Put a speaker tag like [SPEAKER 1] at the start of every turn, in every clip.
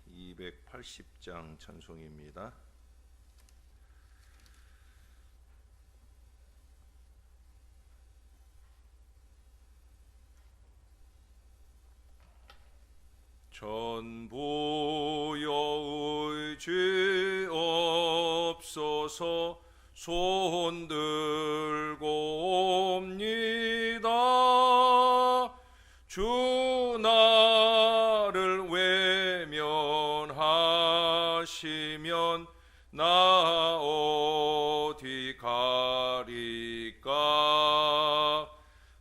[SPEAKER 1] 280장 찬송입니다. 전부여 의지없소서 손 들고 옵니다. 주 나를 외면하시면 나 어디 가리까.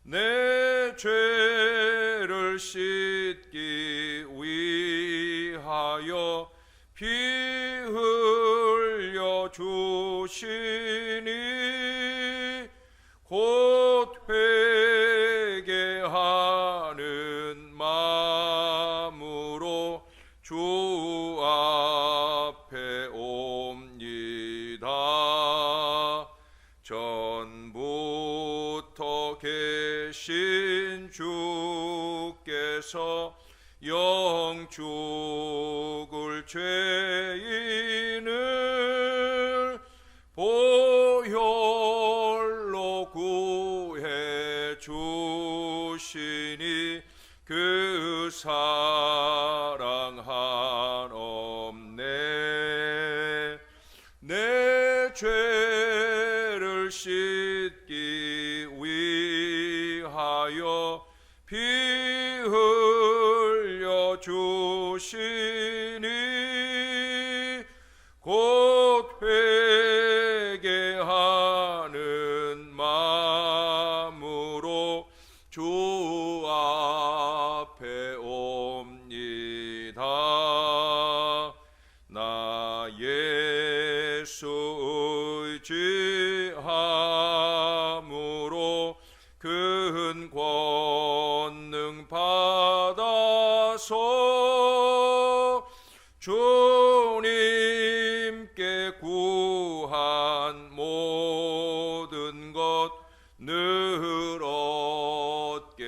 [SPEAKER 1] 내 죄를 씻기 위하여 피 흘려 주시니 곧 회개하는 마음으로 주 앞에 옵니다. 전부터 계신 주께서 영 죽을 죄인을 보혈로 구해 주시니 그 사랑 한없네. 내 죄를 씻기 위하여 피 흘려 주시니 곧 회개하는 마음으로 주 앞에 옵니다. 나 예수 의지함으로 큰 권능 받아서 주님께 구한 모든 것 늘 얻겠습니다.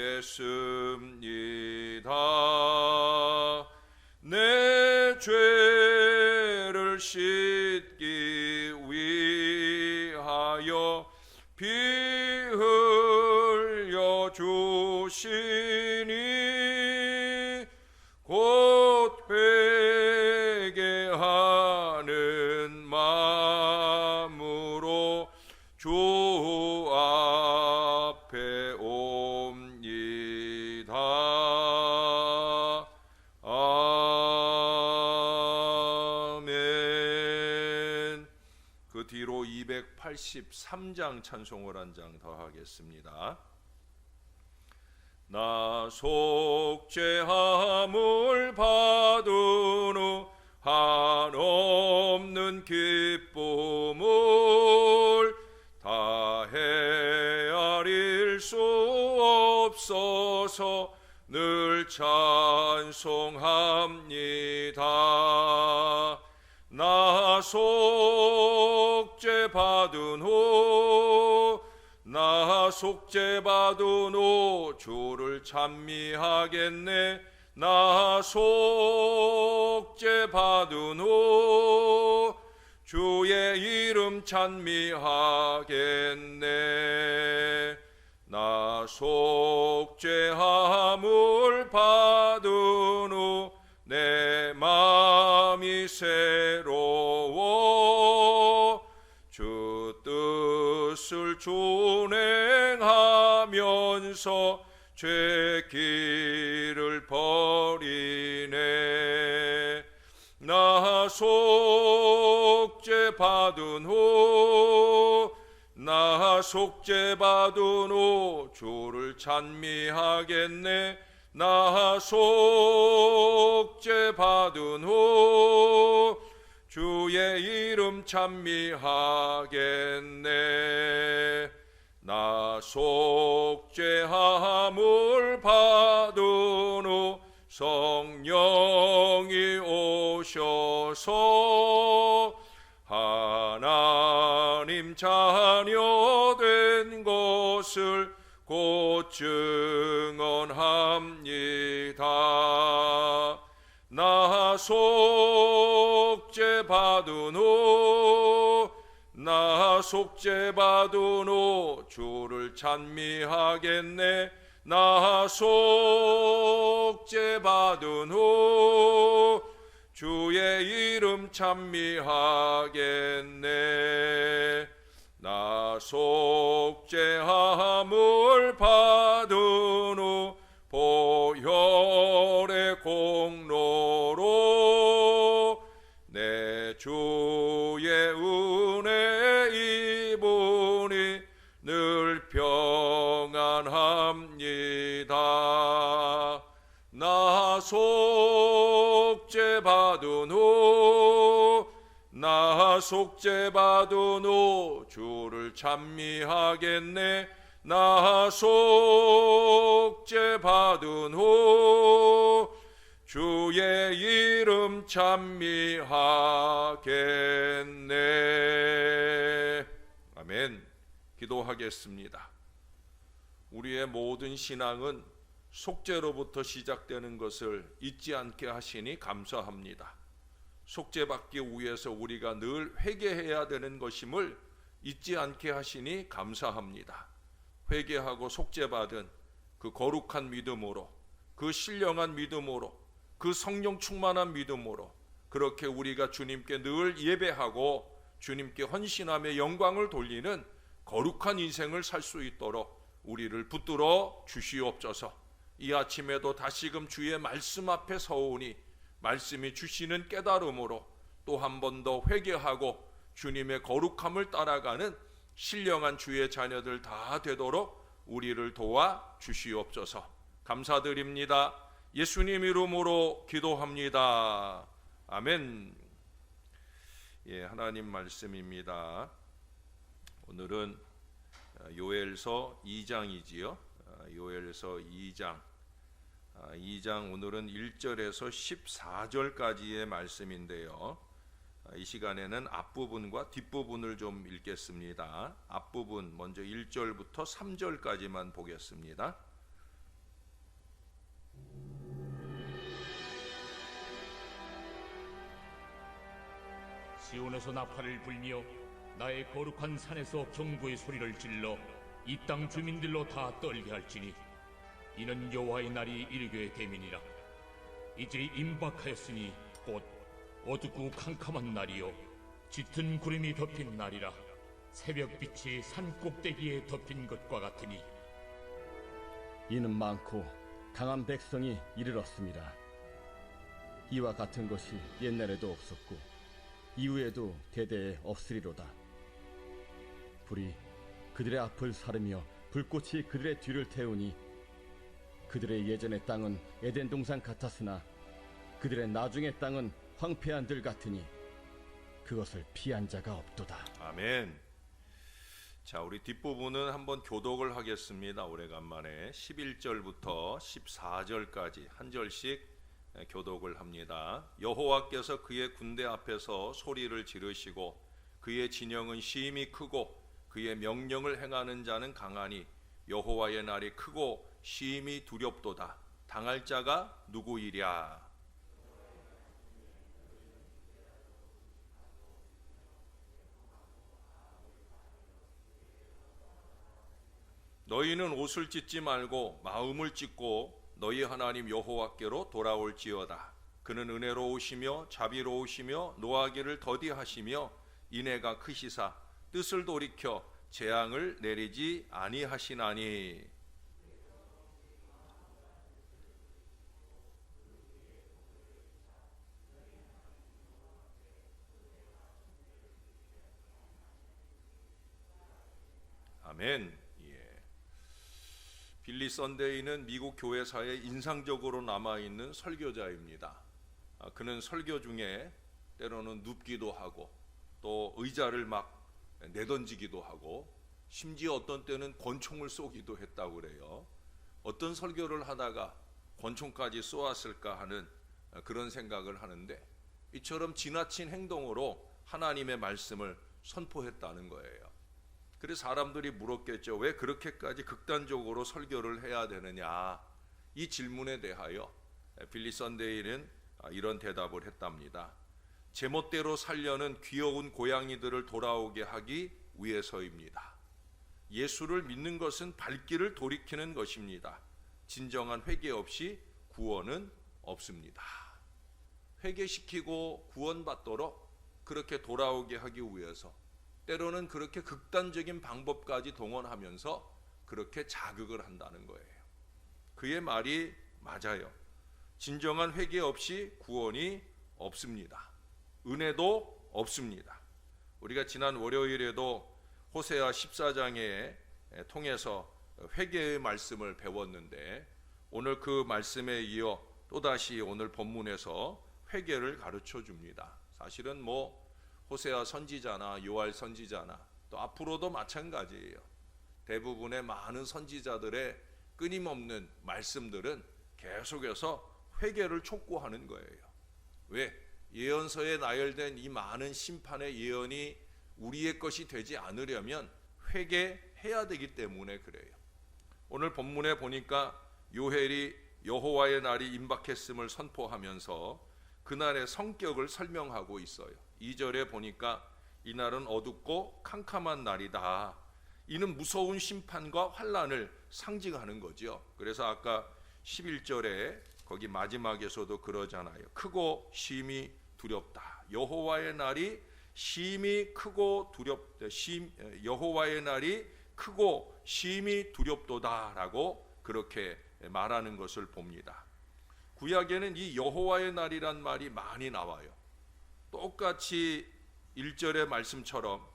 [SPEAKER 1] 내 죄를 씻기 위하여 피 흘려 주시니 곧 회개하는 마음으로 주 앞에 옵니다. 아멘. 그 뒤로 283장 찬송을 한 장 더 하겠습니다. 나 속죄함을 받은 후 한없는 기쁨을 다 헤아릴 수 없어서 늘 찬송합니다. 나 속죄 받은 후 주를 찬미하겠네. 나 속죄 받은 후 주의 이름 찬미하겠네. 나 속죄함을 받은 후 내 마음이 새로워 주 뜻을 준행하면서 죄 길을 버리네. 나 속죄 받은 후 주를 찬미하겠네. 나 속죄 받은 후 주의 이름 찬미하겠네. 나 속죄함을 받은 후 성령이 오셔서 하나님 자녀 된 것을 곧 증언합니다. 속죄 받으노 나 속죄 받으노 주를 찬미하겠네 나 속죄 받으노 주의 이름 찬미하겠네 나 속죄함을 받으노 보혈의 공로로 내 주의 은혜 입으니 늘 평안합니다 나 속죄 받으노 나 속죄 받으노 주를 찬미하겠네 나 속죄 받으노 주의 이름 찬미하겠네. 아멘. 기도하겠습니다. 우리의 모든 신앙은 속죄로부터 시작되는 것을 잊지 않게 하시니 감사합니다. 속죄받기 위해서 우리가 늘 회개해야 되는 것임을 잊지 않게 하시니 감사합니다. 회개하고 속죄받은 그 거룩한 믿음으로, 그 신령한 믿음으로, 그 성령 충만한 믿음으로 그렇게 우리가 주님께 늘 예배하고 주님께 헌신하며 영광을 돌리는 거룩한 인생을 살 수 있도록 우리를 붙들어 주시옵소서. 이 아침에도 다시금 주의 말씀 앞에 서오니 말씀이 주시는 깨달음으로 또 한 번 더 회개하고 주님의 거룩함을 따라가는 신령한 주의 자녀들 다 되도록 우리를 도와 주시옵소서. 감사드립니다. 예수님 이름으로 기도합니다. 아멘. 예, 하나님 말씀입니다. 오늘은 요엘서 2장이지요. 요엘서 2장. 2장 오늘은 1절에서 14절까지의 말씀인데요. 이 시간에는 앞부분과 뒷부분을 좀 읽겠습니다. 앞부분 먼저 1절부터 3절까지만 보겠습니다.
[SPEAKER 2] 시온에서 나팔을 불며 나의 거룩한 산에서 경고의 소리를 질러 이 땅 주민들로 다 떨게 할지니 이는 여호와의 날이 이르게 됨이니라. 이제 임박하였으니 곧 어둡고 캄캄한 날이요 짙은 구름이 덮인 날이라. 새벽빛이 산 꼭대기에 덮인 것과 같으니
[SPEAKER 3] 이는 많고 강한 백성이 이르렀습니다. 이와 같은 것이 옛날에도 없었고 이후에도 대대에 없으리로다. 불이 그들의 앞을 사르며 불꽃이 그들의 뒤를 태우니 그들의 예전의 땅은 에덴 동산 같았으나 그들의 나중의 땅은 황폐한 들 같으니 그것을 피한 자가 없도다.
[SPEAKER 1] 아멘. 자, 우리 뒷부분은 한번 교독을 하겠습니다. 오래간만에 11절부터 14절까지 한 절씩 교독을 합니다. 여호와께서 그의 군대 앞에서 소리를 지르시고 그의 진영은 심히 크고 그의 명령을 행하는 자는 강하니 여호와의 날이 크고 심히 두렵도다. 당할 자가 누구이랴. 너희는 옷을 찢지 말고 마음을 찢고 너희 하나님 여호와께로 돌아올지어다. 그는 은혜로우시며 자비로우시며 노하기를 더디하시며 인애가 크시사 뜻을 돌이켜 재앙을 내리지 아니하시나니. 아멘. 빌리 선데이는 미국 교회사에 인상적으로 남아있는 설교자입니다. 그는 설교 중에 때로는 눕기도 하고 또 의자를 막 내던지기도 하고 심지어 어떤 때는 권총을 쏘기도 했다고 그래요. 어떤 설교를 하다가 권총까지 쏘았을까 하는 그런 생각을 하는데 이처럼 지나친 행동으로 하나님의 말씀을 선포했다는 거예요. 그래서 사람들이 물었겠죠. 왜 그렇게까지 극단적으로 설교를 해야 되느냐. 이 질문에 대하여 빌리 선데이는 이런 대답을 했답니다. 제멋대로 살려는 귀여운 고양이들을 돌아오게 하기 위해서입니다. 예수를 믿는 것은 발길을 돌이키는 것입니다. 진정한 회개 없이 구원은 없습니다. 회개시키고 구원받도록 그렇게 돌아오게 하기 위해서 때로는 그렇게 극단적인 방법까지 동원하면서 그렇게 자극을 한다는 거예요. 그의 말이 맞아요. 진정한 회개 없이 구원이 없습니다. 은혜도 없습니다. 우리가 지난 월요일에도 호세아 14장에 통해서 회개의 말씀을 배웠는데 오늘 그 말씀에 이어 또다시 오늘 본문에서 회개를 가르쳐 줍니다. 사실은 호세아 선지자나 요할 선지자나 또 앞으로도 마찬가지예요. 대부분의 많은 선지자들의 끊임없는 말씀들은 계속해서 회개를 촉구하는 거예요. 왜? 예언서에 나열된 이 많은 심판의 예언이 우리의 것이 되지 않으려면 회개해야 되기 때문에 그래요. 오늘 본문에 보니까 요엘이 여호와의 날이 임박했음을 선포하면서 그날의 성격을 설명하고 있어요. 2절에 보니까 이날은 어둡고 캄캄한 날이다. 이는 무서운 심판과 환난을 상징하는 거죠. 그래서 아까 11절에 거기 마지막에서도 그러잖아요. 크고 심히 두렵다. 여호와의 날이 심히 크고 두렵다. 여호와의 날이 크고 심히 두렵도다라고 그렇게 말하는 것을 봅니다. 구약에는 이 여호와의 날이란 말이 많이 나와요. 똑같이 1절의 말씀처럼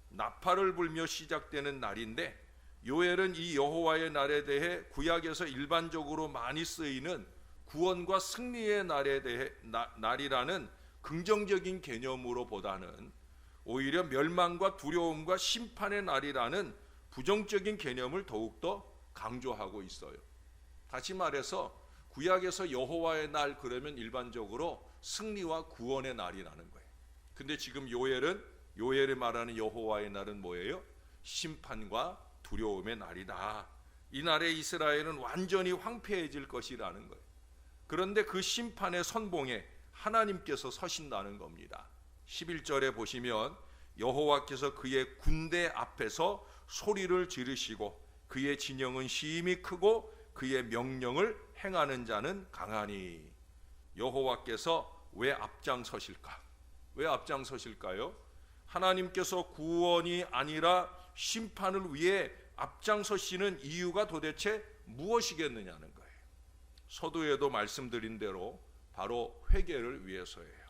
[SPEAKER 1] 나팔을 불며 시작되는 날인데 요엘은 이 여호와의 날에 대해 구약에서 일반적으로 많이 쓰이는 구원과 승리의 날에 대해 날이라는 긍정적인 개념으로 보다는 오히려 멸망과 두려움과 심판의 날이라는 부정적인 개념을 더욱더 강조하고 있어요. 다시 말해서 구약에서 여호와의 날 그러면 일반적으로 승리와 구원의 날이라는 거예요. 근데 지금 요엘이 말하는 여호와의 날은 뭐예요? 심판과 두려움의 날이다. 이 날에 이스라엘은 완전히 황폐해질 것이라는 거예요. 그런데 그 심판의 선봉에 하나님께서 서신다는 겁니다. 11절에 보시면 여호와께서 그의 군대 앞에서 소리를 지르시고 그의 진영은 심히 크고 그의 명령을 행하는 자는 강하니. 여호와께서 왜 앞장서실까? 왜 앞장서실까요? 하나님께서 구원이 아니라 심판을 위해 앞장서시는 이유가 도대체 무엇이겠느냐는 거예요. 서두에도 말씀드린 대로 바로 회개를 위해서예요.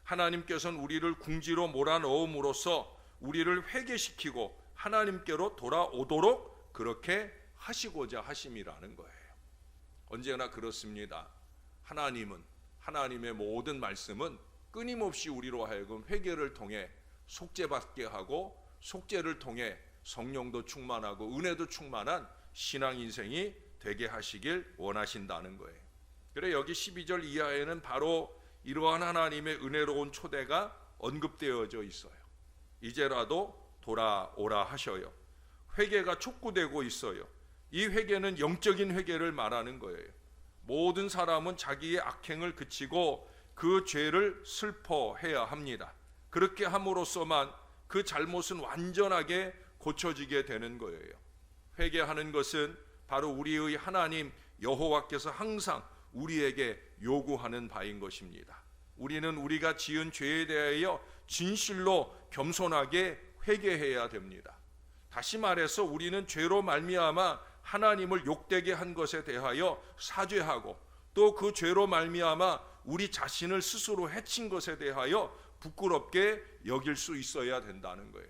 [SPEAKER 1] 하나님께서는 우리를 궁지로 몰아넣음으로써 우리를 회개시키고 하나님께로 돌아오도록 그렇게 하시고자 하심이라는 거예요. 언제나 그렇습니다. 하나님의 모든 말씀은 끊임없이 우리로 하여금 회개를 통해 속죄받게 하고 속죄를 통해 성령도 충만하고 은혜도 충만한 신앙 인생이 되게 하시길 원하신다는 거예요. 그래 여기 12절 이하에는 바로 이러한 하나님의 은혜로운 초대가 언급되어져 있어요. 이제라도 돌아오라 하셔요. 회개가 촉구되고 있어요. 이 회개는 영적인 회개를 말하는 거예요. 모든 사람은 자기의 악행을 그치고 그 죄를 슬퍼해야 합니다. 그렇게 함으로써만 그 잘못은 완전하게 고쳐지게 되는 거예요. 회개하는 것은 바로 우리의 하나님 여호와께서 항상 우리에게 요구하는 바인 것입니다. 우리는 우리가 지은 죄에 대하여 진실로 겸손하게 회개해야 됩니다. 다시 말해서 우리는 죄로 말미암아 하나님을 욕되게 한 것에 대하여 사죄하고 또 그 죄로 말미암아 우리 자신을 스스로 해친 것에 대하여 부끄럽게 여길 수 있어야 된다는 거예요.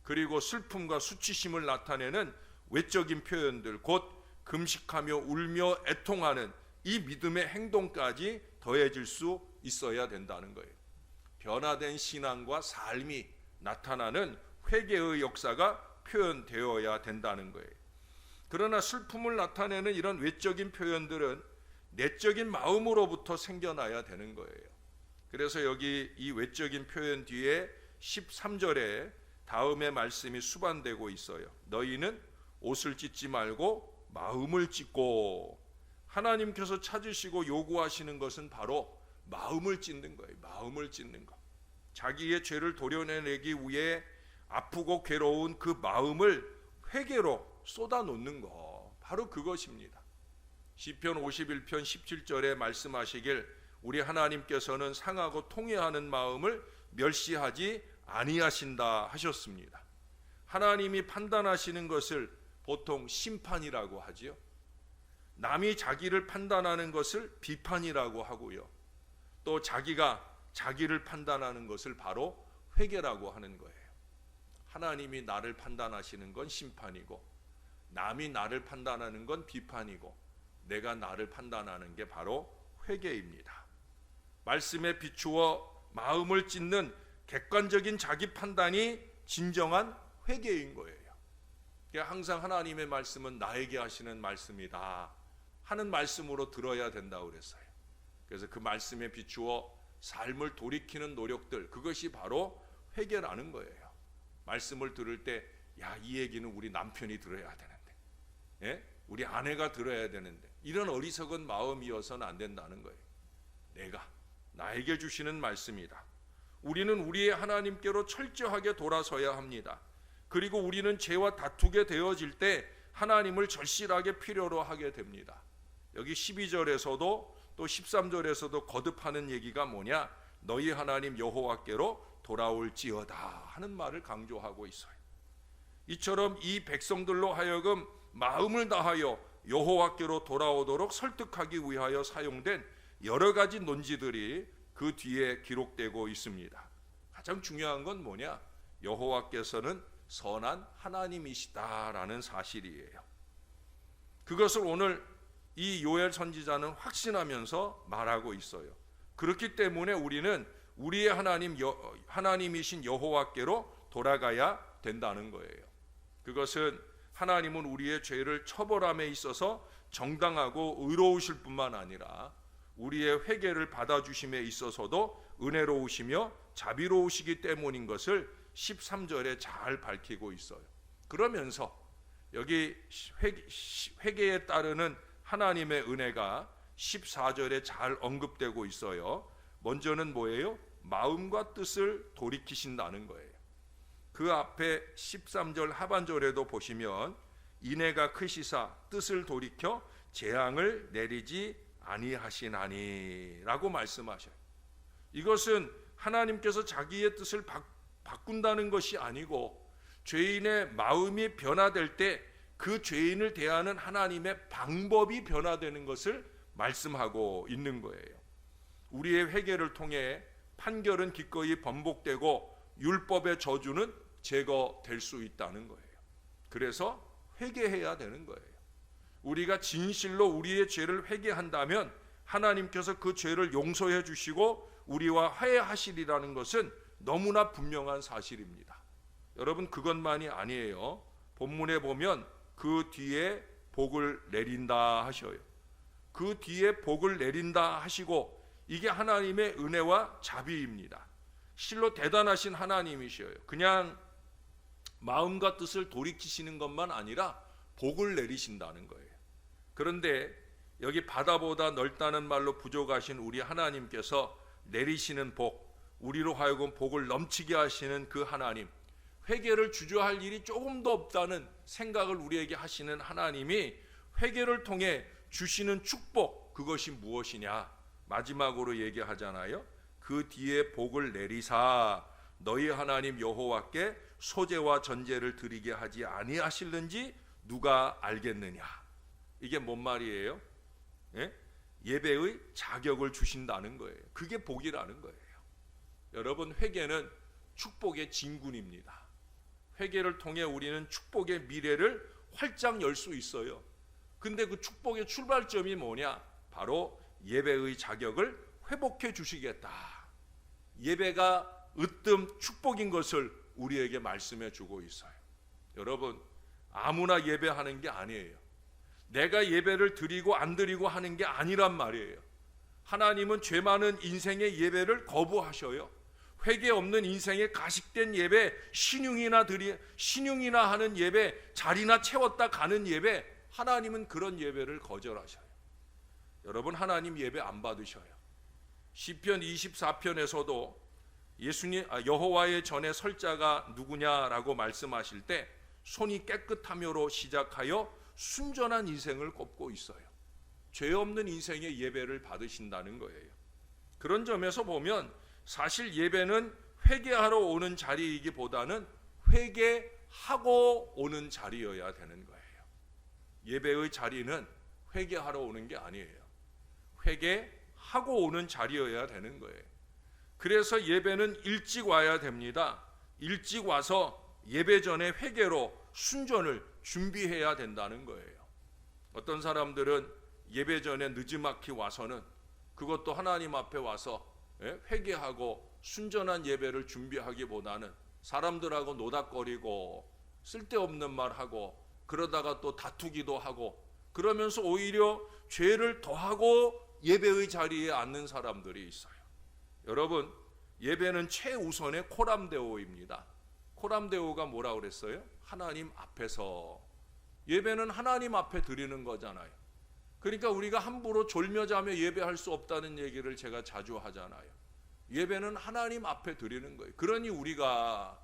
[SPEAKER 1] 그리고 슬픔과 수치심을 나타내는 외적인 표현들, 곧 금식하며 울며 애통하는 이 믿음의 행동까지 더해질 수 있어야 된다는 거예요. 변화된 신앙과 삶이 나타나는 회개의 역사가 표현되어야 된다는 거예요. 그러나 슬픔을 나타내는 이런 외적인 표현들은 내적인 마음으로부터 생겨나야 되는 거예요. 그래서 여기 이 외적인 표현 뒤에 13절에 다음의 말씀이 수반되고 있어요. 너희는 옷을 찢지 말고 마음을 찢고. 하나님께서 찾으시고 요구하시는 것은 바로 마음을 찢는 거예요. 마음을 찢는 거. 자기의 죄를 도려내기 위해 아프고 괴로운 그 마음을 회개로 쏟아놓는 거, 바로 그것입니다. 시편 51편 17절에 말씀하시길 우리 하나님께서는 상하고 통회하는 마음을 멸시하지 아니하신다 하셨습니다. 하나님이 판단하시는 것을 보통 심판이라고 하지요. 남이 자기를 판단하는 것을 비판이라고 하고요. 또 자기가 자기를 판단하는 것을 바로 회개라고 하는 거예요. 하나님이 나를 판단하시는 건 심판이고, 남이 나를 판단하는 건 비판이고, 내가 나를 판단하는 게 바로 회개입니다. 말씀에 비추어 마음을 찢는 객관적인 자기 판단이 진정한 회개인 거예요. 항상 하나님의 말씀은 나에게 하시는 말씀이다 하는 말씀으로 들어야 된다고 그랬어요. 그래서 그 말씀에 비추어 삶을 돌이키는 노력들, 그것이 바로 회개라는 거예요. 말씀을 들을 때, 야, 이 얘기는 우리 남편이 들어야 되는데, 예? 우리 아내가 들어야 되는데, 이런 어리석은 마음이어서는 안 된다는 거예요. 내가, 나에게 주시는 말씀이다. 우리는 우리의 하나님께로 철저하게 돌아서야 합니다. 그리고 우리는 죄와 다투게 되어질 때 하나님을 절실하게 필요로 하게 됩니다. 여기 12절에서도 또 13절에서도 거듭하는 얘기가 뭐냐? 너희 하나님 여호와께로 돌아올지어다 하는 말을 강조하고 있어요. 이처럼 이 백성들로 하여금 마음을 다하여 여호와께로 돌아오도록 설득하기 위하여 사용된 여러 가지 논지들이 그 뒤에 기록되고 있습니다. 가장 중요한 건 뭐냐? 여호와께서는 선한 하나님이시다라는 사실이에요. 그것을 오늘 이 요엘 선지자는 확신하면서 말하고 있어요. 그렇기 때문에 우리는 우리의 하나님이신 여호와께로 돌아가야 된다는 거예요. 그것은 하나님은 우리의 죄를 처벌함에 있어서 정당하고 의로우실 뿐만 아니라 우리의 회개를 받아주심에 있어서도 은혜로우시며 자비로우시기 때문인 것을 13절에 잘 밝히고 있어요. 그러면서 여기 회개에 따르는 하나님의 은혜가 14절에 잘 언급되고 있어요. 먼저는 뭐예요? 마음과 뜻을 돌이키신다는 거예요. 그 앞에 13절 하반절에도 보시면 인애가 크시사 뜻을 돌이켜 재앙을 내리지 아니하시나니 라고 말씀하셔요. 이것은 하나님께서 자기의 뜻을 바꾼다는 것이 아니고 죄인의 마음이 변화될 때 그 죄인을 대하는 하나님의 방법이 변화되는 것을 말씀하고 있는 거예요. 우리의 회개를 통해 판결은 기꺼이 번복되고 율법의 저주는 제거될 수 있다는 거예요. 그래서 회개해야 되는 거예요. 우리가 진실로 우리의 죄를 회개한다면 하나님께서 그 죄를 용서해 주시고 우리와 화해하시리라는 것은 너무나 분명한 사실입니다. 여러분, 그것만이 아니에요. 본문에 보면 그 뒤에 복을 내린다 하셔요. 그 뒤에 복을 내린다 하시고, 이게 하나님의 은혜와 자비입니다. 실로 대단하신 하나님이셔요. 그냥 마음과 뜻을 돌이키시는 것만 아니라 복을 내리신다는 거예요. 그런데 여기 바다보다 넓다는 말로 부족하신 우리 하나님께서 내리시는 복, 우리로 하여금 복을 넘치게 하시는 그 하나님, 회개를 주저할 일이 조금 더 없다는 생각을 우리에게 하시는 하나님이 회개를 통해 주시는 축복, 그것이 무엇이냐? 마지막으로 얘기하잖아요. 그 뒤에 복을 내리사 너희 하나님 여호와께 소제와 전제를 드리게 하지 아니하실는지 누가 알겠느냐? 이게 뭔 말이에요? 예? 예배의 자격을 주신다는 거예요. 그게 복이라는 거예요. 여러분, 회개는 축복의 진군입니다. 회개를 통해 우리는 축복의 미래를 활짝 열 수 있어요. 근데 그 축복의 출발점이 뭐냐? 바로 예배의 자격을 회복해 주시겠다. 예배가 으뜸 축복인 것을 우리에게 말씀해 주고 있어요. 여러분, 아무나 예배하는 게 아니에요. 내가 예배를 드리고 안 드리고 하는 게 아니란 말이에요. 하나님은 죄 많은 인생의 예배를 거부하셔요. 회개 없는 인생의 가식된 예배, 신용이나 하는 예배, 자리나 채웠다 가는 예배, 하나님은 그런 예배를 거절하셔요. 여러분, 하나님 예배 안 받으셔요. 시편 24편에서도 여호와의 전에 설 자가 누구냐라고 말씀하실 때 손이 깨끗하며로 시작하여 순전한 인생을 꼽고 있어요. 죄 없는 인생의 예배를 받으신다는 거예요. 그런 점에서 보면 사실 예배는 회개하러 오는 자리이기보다는 회개하고 오는 자리여야 되는 거예요. 예배의 자리는 회개하러 오는 게 아니에요. 회개하고 오는 자리여야 되는 거예요. 그래서 예배는 일찍 와야 됩니다. 일찍 와서 예배 전에 회개로 순전을 준비해야 된다는 거예요. 어떤 사람들은 예배 전에 느지막이 와서는 그것도 하나님 앞에 와서 회개하고 순전한 예배를 준비하기보다는 사람들하고 노닥거리고 쓸데없는 말하고 그러다가 또 다투기도 하고 그러면서 오히려 죄를 더하고 예배의 자리에 앉는 사람들이 있어요. 여러분, 예배는 최우선의 코람데오입니다. 코람데오가 뭐라고 그랬어요? 하나님 앞에서. 예배는 하나님 앞에 드리는 거잖아요. 그러니까 우리가 함부로 졸며자며 예배할 수 없다는 얘기를 제가 자주 하잖아요. 예배는 하나님 앞에 드리는 거예요. 그러니 우리가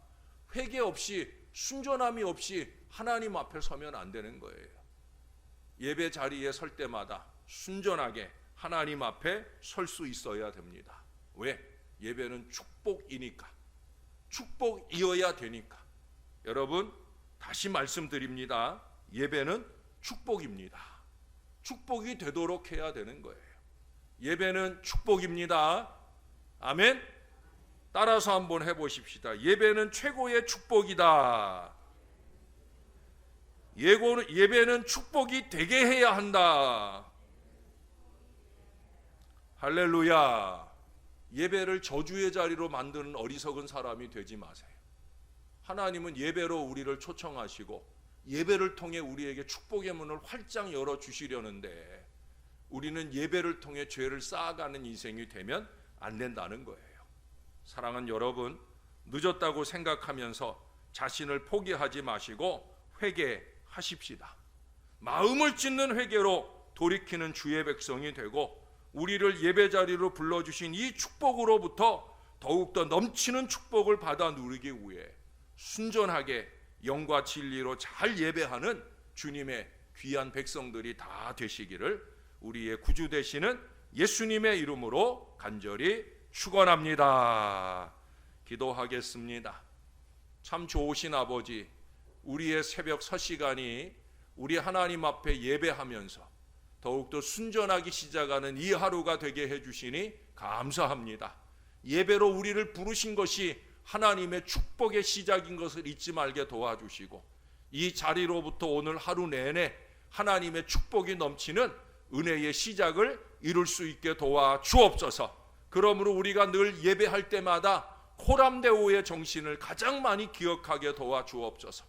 [SPEAKER 1] 회개 없이 순전함이 없이 하나님 앞에 서면 안 되는 거예요. 예배 자리에 설 때마다 순전하게 하나님 앞에 설 수 있어야 됩니다. 왜? 예배는 축복이니까. 축복이어야 되니까. 여러분, 다시 말씀드립니다. 예배는 축복입니다. 축복이 되도록 해야 되는 거예요. 예배는 축복입니다. 아멘. 따라서 한번 해보십시다. 예배는 최고의 축복이다. 예배는 축복이 되게 해야 한다. 할렐루야. 예배를 저주의 자리로 만드는 어리석은 사람이 되지 마세요. 하나님은 예배로 우리를 초청하시고 예배를 통해 우리에게 축복의 문을 활짝 열어주시려는데 우리는 예배를 통해 죄를 쌓아가는 인생이 되면 안 된다는 거예요. 사랑하는 여러분, 늦었다고 생각하면서 자신을 포기하지 마시고 회개하십시다. 마음을 찢는 회개로 돌이키는 주의 백성이 되고 우리를 예배자리로 불러주신 이 축복으로부터 더욱더 넘치는 축복을 받아 누리기 위해 순전하게 영과 진리로 잘 예배하는 주님의 귀한 백성들이 다 되시기를 우리의 구주 되시는 예수님의 이름으로 간절히 축원합니다. 기도하겠습니다. 참 좋으신 아버지, 우리의 새벽 서시간이 우리 하나님 앞에 예배하면서 더욱더 순전하게 시작하는 이 하루가 되게 해주시니 감사합니다. 예배로 우리를 부르신 것이 하나님의 축복의 시작인 것을 잊지 말게 도와주시고 이 자리로부터 오늘 하루 내내 하나님의 축복이 넘치는 은혜의 시작을 이룰 수 있게 도와주옵소서. 그러므로 우리가 늘 예배할 때마다 코람데오의 정신을 가장 많이 기억하게 도와주옵소서.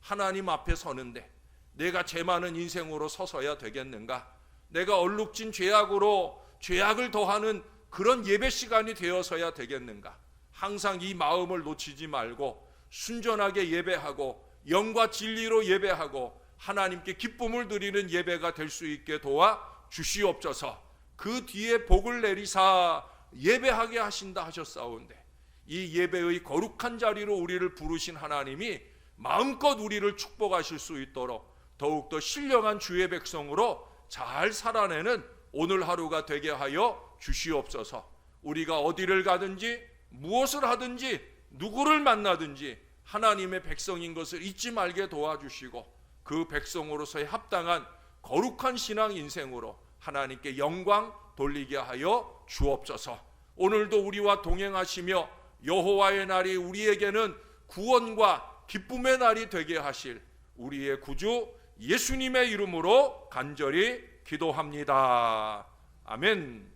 [SPEAKER 1] 하나님 앞에 서는데 내가 죄 많은 인생으로 서서야 되겠는가? 내가 얼룩진 죄악으로 죄악을 더하는 그런 예배 시간이 되어서야 되겠는가? 항상 이 마음을 놓치지 말고 순전하게 예배하고 영과 진리로 예배하고 하나님께 기쁨을 드리는 예배가 될 수 있게 도와주시옵소서. 그 뒤에 복을 내리사 예배하게 하신다 하셨사온데 이 예배의 거룩한 자리로 우리를 부르신 하나님이 마음껏 우리를 축복하실 수 있도록 더욱더 신령한 주의 백성으로 잘 살아내는 오늘 하루가 되게 하여 주시옵소서. 우리가 어디를 가든지 무엇을 하든지 누구를 만나든지 하나님의 백성인 것을 잊지 말게 도와주시고 그 백성으로서의 합당한 거룩한 신앙 인생으로 하나님께 영광 돌리게 하여 주옵소서. 오늘도 우리와 동행하시며 여호와의 날이 우리에게는 구원과 기쁨의 날이 되게 하실 우리의 구주 예수님의 이름으로 간절히 기도합니다. 아멘.